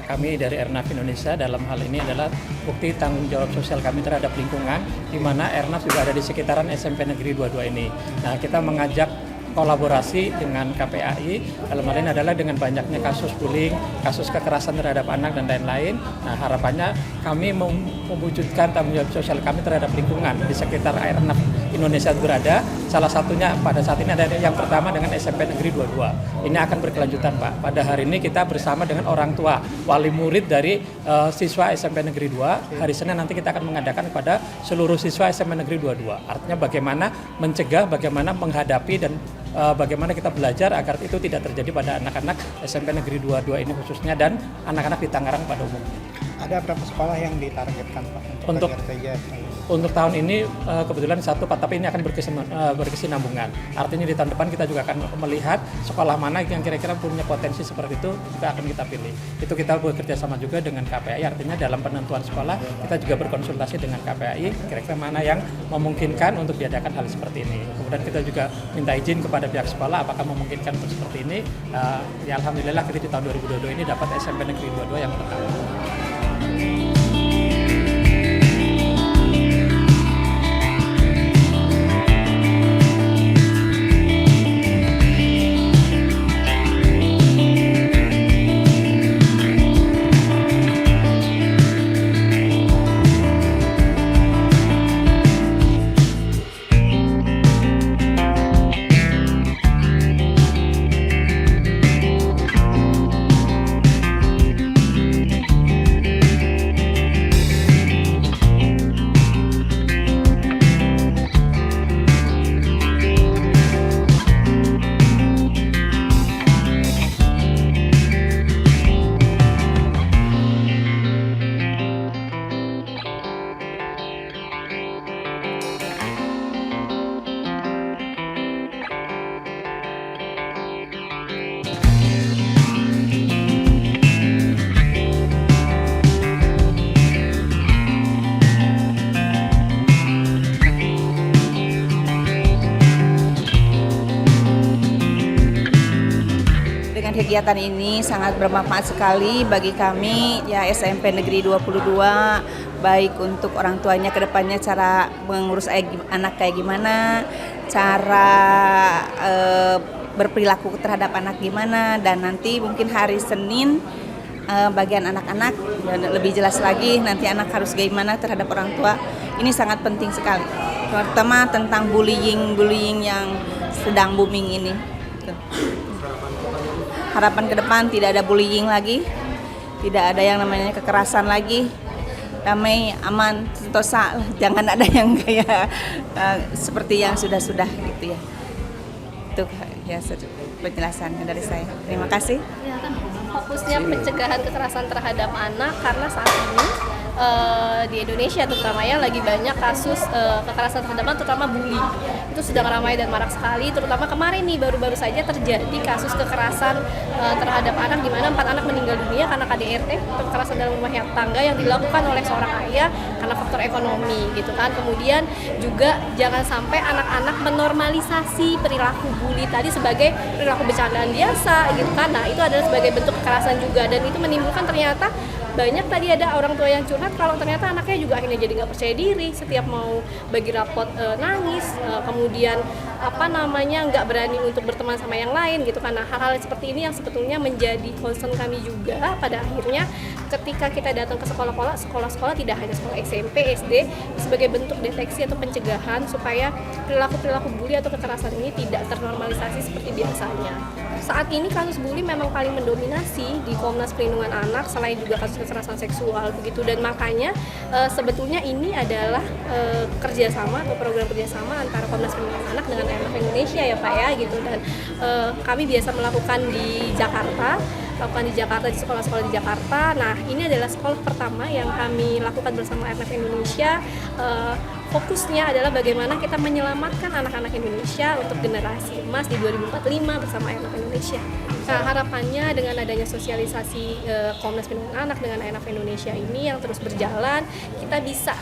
kami dari Airnav Indonesia dalam hal ini adalah bukti tanggung jawab sosial kami terhadap lingkungan, di mana Airnav juga ada di sekitaran SMP Negeri 22 ini. Nah, kita mengajak kolaborasi dengan KPAI, dalam hal ini adalah dengan banyaknya kasus bullying, kasus kekerasan terhadap anak dan lain-lain. Nah, harapannya kami mewujudkan tanggung jawab sosial kami terhadap lingkungan di sekitar Airnav Indonesia berada. Salah satunya pada saat ini ada yang pertama dengan SMP Negeri 22. Ini akan berkelanjutan, Pak. Pada hari ini kita bersama dengan orang tua, wali murid dari siswa SMP Negeri 2. Hari Senin nanti kita akan mengadakan kepada seluruh siswa SMP Negeri 22. Artinya bagaimana mencegah, bagaimana menghadapi dan bagaimana kita belajar agar itu tidak terjadi pada anak-anak SMP Negeri 22 ini khususnya dan anak-anak di Tangerang pada umumnya. Ada berapa sekolah yang ditargetkan Pak untuk tahun ini kebetulan satu Pak, tapi ini akan berkesinambungan. Artinya di tahun depan kita juga akan melihat sekolah mana yang kira-kira punya potensi seperti itu, juga akan kita pilih. Itu kita bekerja sama juga dengan KPAI, artinya dalam penentuan sekolah kita juga berkonsultasi dengan KPAI kira-kira mana yang memungkinkan untuk diadakan hal seperti ini. Kemudian kita juga minta izin kepada pihak sekolah apakah memungkinkan untuk seperti ini. Ya alhamdulillah kita di tahun 2022 ini dapat SMP Negeri 22 yang pertama. Kegiatan ini sangat bermanfaat sekali bagi kami ya SMP Negeri 22, baik untuk orang tuanya ke depannya cara mengurus anak kayak gimana, cara berperilaku terhadap anak gimana, dan nanti mungkin hari Senin bagian anak-anak lebih jelas lagi nanti anak harus gimana terhadap orang tua. Ini sangat penting sekali, terutama tentang bullying yang sedang booming ini. Harapan ke depan tidak ada bullying lagi, tidak ada yang namanya kekerasan lagi, damai, aman, sentosa, jangan ada yang kayak seperti yang sudah-sudah gitu ya. Itu ya penjelasan dari saya. Terima kasih. Ya, kan fokusnya pencegahan kekerasan terhadap anak karena saat ini di Indonesia terutama ya lagi banyak kasus kekerasan terhadap anak, terutama bully. Itu sedang ramai dan marak sekali, terutama kemarin nih baru-baru saja terjadi kasus kekerasan terhadap anak di mana 4 anak meninggal dunia karena KDRT, kekerasan dalam rumah tangga yang dilakukan oleh seorang ayah karena faktor ekonomi gitu kan. Kemudian juga jangan sampai anak-anak menormalisasi perilaku bully tadi sebagai perilaku bercandaan biasa gitu kan. Nah, itu adalah sebagai bentuk kekerasan juga, dan itu menimbulkan ternyata banyak tadi ada orang tua yang curhat kalau ternyata anaknya juga akhirnya jadi nggak percaya diri, setiap mau bagi rapot nangis, kemudian nggak berani untuk berteman sama yang lain gitu. Karena hal-hal seperti ini yang sebetulnya menjadi concern kami juga pada akhirnya ketika kita datang ke sekolah-sekolah tidak hanya sekolah SMP, SD sebagai bentuk deteksi atau pencegahan supaya perilaku bully atau kekerasan ini tidak ternormalisasi seperti biasanya. Saat ini kasus bully memang paling mendominasi di Komnas Perlindungan Anak selain juga kasus kekerasan seksual begitu, dan makanya sebetulnya ini adalah kerjasama atau program kerjasama antara Komnas Perlindungan Anak dengan Airnav Indonesia ya Pak ya gitu, dan kami biasa melakukan di Jakarta di sekolah-sekolah di Jakarta. Nah, ini adalah sekolah pertama yang kami lakukan bersama Airnav Indonesia fokusnya adalah bagaimana kita menyelamatkan anak-anak Indonesia untuk generasi emas di 2045 bersama Airnav Indonesia. Nah, harapannya dengan adanya sosialisasi Komnas Perlindungan Anak dengan Airnav Indonesia ini yang terus berjalan, kita bisa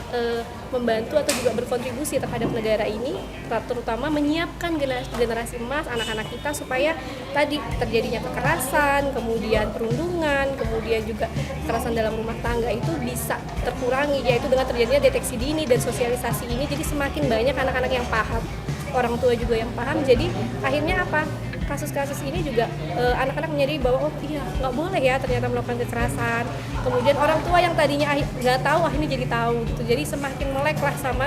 membantu atau juga berkontribusi terhadap negara ini, terutama menyiapkan generasi emas anak-anak kita supaya tadi terjadinya kekerasan, kemudian perundungan, kemudian juga kekerasan dalam rumah tangga itu bisa terkurangi, yaitu dengan terjadinya deteksi dini dan sosialisasi ini. Jadi semakin banyak anak-anak yang paham, orang tua juga yang paham, jadi akhirnya apa? Kasus-kasus ini juga anak-anak menyadari bahwa oh iya nggak boleh ya ternyata melakukan kekerasan. Kemudian orang tua yang tadinya nggak tahu akhirnya jadi tahu gitu. Jadi semakin melek lah sama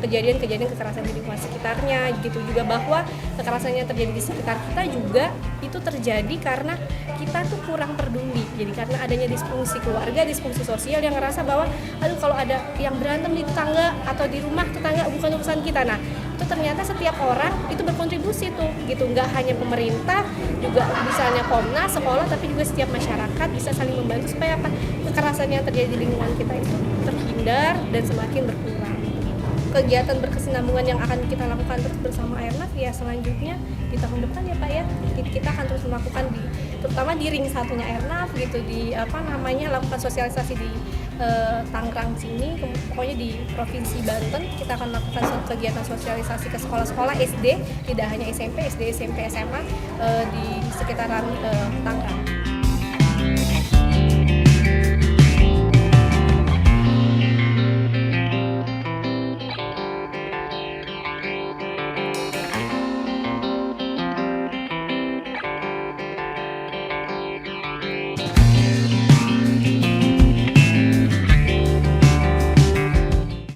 kejadian-kejadian kekerasan di lingkungan sekitarnya gitu, juga bahwa kekerasan yang terjadi di sekitar kita juga itu terjadi karena kita tuh kurang peduli. Jadi karena adanya disfungsi keluarga, disfungsi sosial yang ngerasa bahwa aduh kalau ada yang berantem di tetangga atau di rumah tetangga bukan urusan kita. Nah, itu ternyata setiap orang itu berkontribusi tuh gitu, nggak hanya pemerintah, juga misalnya Komnas, sekolah, tapi juga setiap masyarakat bisa saling membantu supaya apa kekerasan yang terjadi di lingkungan kita itu terhindar dan semakin berkurang. Kegiatan berkesinambungan yang akan kita lakukan terus bersama Airnav ya selanjutnya di tahun depan ya Pak ya, kita akan terus melakukan terutama di ring satunya Airnav gitu, lakukan sosialisasi di Tangerang sini, pokoknya di Provinsi Banten kita akan melakukan kegiatan sosialisasi ke sekolah-sekolah SD, tidak hanya SMP, SD, SMP, SMA di sekitaran Tangerang.